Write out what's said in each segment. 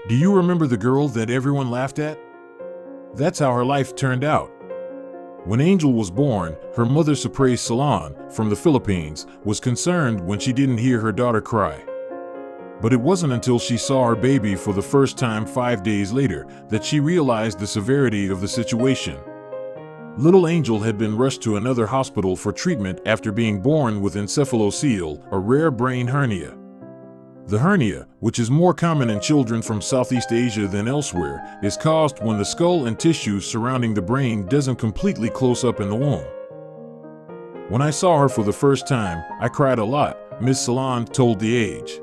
Do you remember the girl that everyone laughed at? That's how her life turned out. When Angel was born, her mother, Cypres Salon, from the Philippines, was concerned when she didn't hear her daughter cry. But it wasn't until she saw her baby for the first time 5 days later that she realized the severity of the situation. Little Angel had been rushed to another hospital for treatment after being born with encephalocele, a rare brain hernia. The hernia, which is more common in children from Southeast Asia than elsewhere, is caused when the skull and tissues surrounding the brain doesn't completely close up in the womb. When I saw her for the first time, I cried a lot, Ms. Salon told The Age.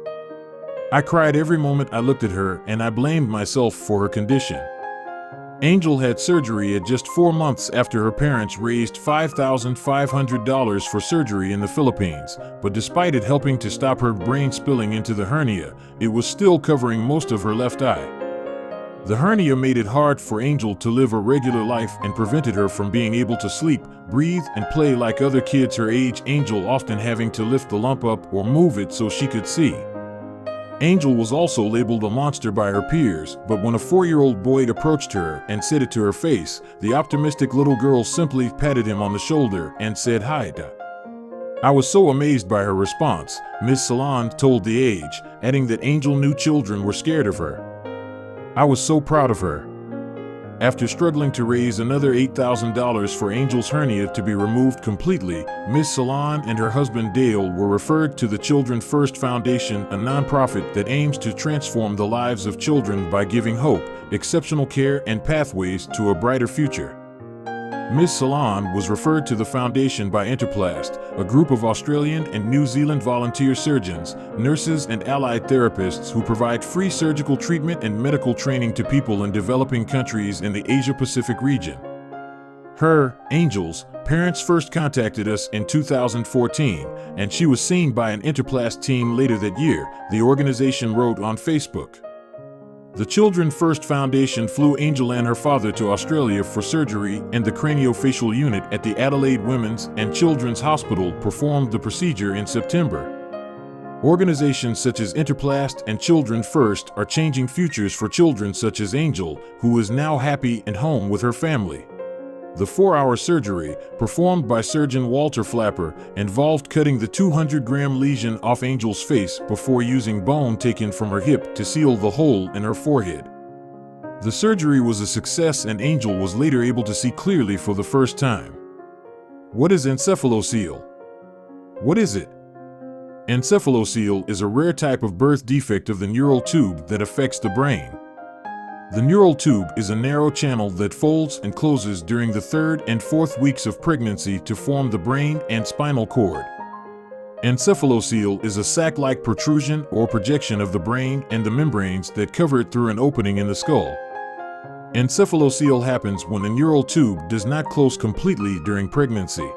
I cried every moment I looked at her, and I blamed myself for her condition. Angel had surgery at just 4 months after her parents raised $5,500 for surgery in the Philippines, but despite it helping to stop her brain spilling into the hernia, it was still covering most of her left eye. The hernia made it hard for Angel to live a regular life and prevented her from being able to sleep, breathe, and play like other kids her age, Angel often having to lift the lump up or move it so she could see. Angel was also labeled a monster by her peers, but when a 4-year-old boy approached her and said it to her face, the optimistic little girl simply patted him on the shoulder and said hi. I was so amazed by her response, Ms. Salon told The Age, adding that Angel knew children were scared of her. I was so proud of her. After struggling to raise another $8,000 for Angel's hernia to be removed completely, Ms. Salon and her husband Dale were referred to the Children First Foundation, a nonprofit that aims to transform the lives of children by giving hope, exceptional care, and pathways to a brighter future. Ms. Salon was referred to the foundation by Interplast, a group of Australian and New Zealand volunteer surgeons, nurses, and allied therapists who provide free surgical treatment and medical training to people in developing countries in the Asia-Pacific region. Her, Angel's, parents first contacted us in 2014, and she was seen by an Interplast team later that year, the organization wrote on Facebook. The Children First Foundation flew Angel and her father to Australia for surgery, and the craniofacial unit at the Adelaide Women's and Children's Hospital performed the procedure in September. Organizations such as Interplast and Children First are changing futures for children such as Angel, who is now happy and home with her family. The 4-hour surgery, performed by surgeon Walter Flapper, involved cutting the 200-gram lesion off Angel's face before using bone taken from her hip to seal the hole in her forehead. The surgery was a success, and Angel was later able to see clearly for the first time. What is encephalocele? What is it? Encephalocele is a rare type of birth defect of the neural tube that affects the brain. The neural tube is a narrow channel that folds and closes during the 3rd and 4th weeks of pregnancy to form the brain and spinal cord. Encephalocele is a sac-like protrusion or projection of the brain and the membranes that cover it through an opening in the skull. Encephalocele happens when the neural tube does not close completely during pregnancy.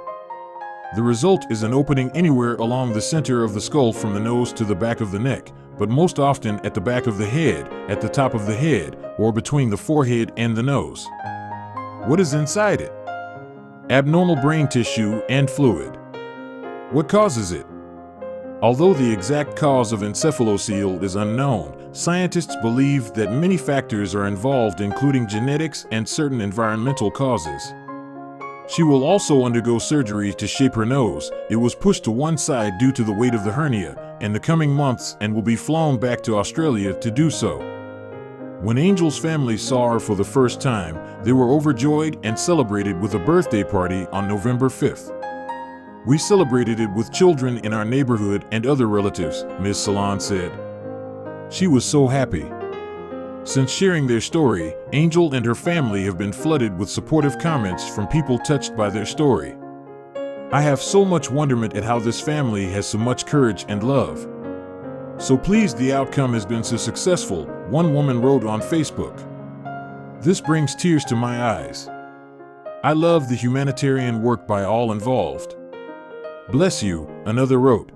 The result is an opening anywhere along the center of the skull from the nose to the back of the neck, but most often at the back of the head, at the top of the head, or between the forehead and the nose. What is inside it? Abnormal brain tissue and fluid. What causes it? Although the exact cause of encephalocele is unknown, scientists believe that many factors are involved, including genetics and certain environmental causes. She will also undergo surgery to shape her nose. It was pushed to one side due to the weight of the hernia in the coming months and will be flown back to Australia to do so. When Angel's family saw her for the first time, they were overjoyed and celebrated with a birthday party on November 5th. We celebrated it with children in our neighborhood and other relatives, Ms. Salon said. She was so happy. Since sharing their story, Angel and her family have been flooded with supportive comments from people touched by their story. I have so much wonderment at how this family has so much courage and love. So pleased the outcome has been so successful, one woman wrote on Facebook. This brings tears to my eyes. I love the humanitarian work by all involved. Bless you, another wrote.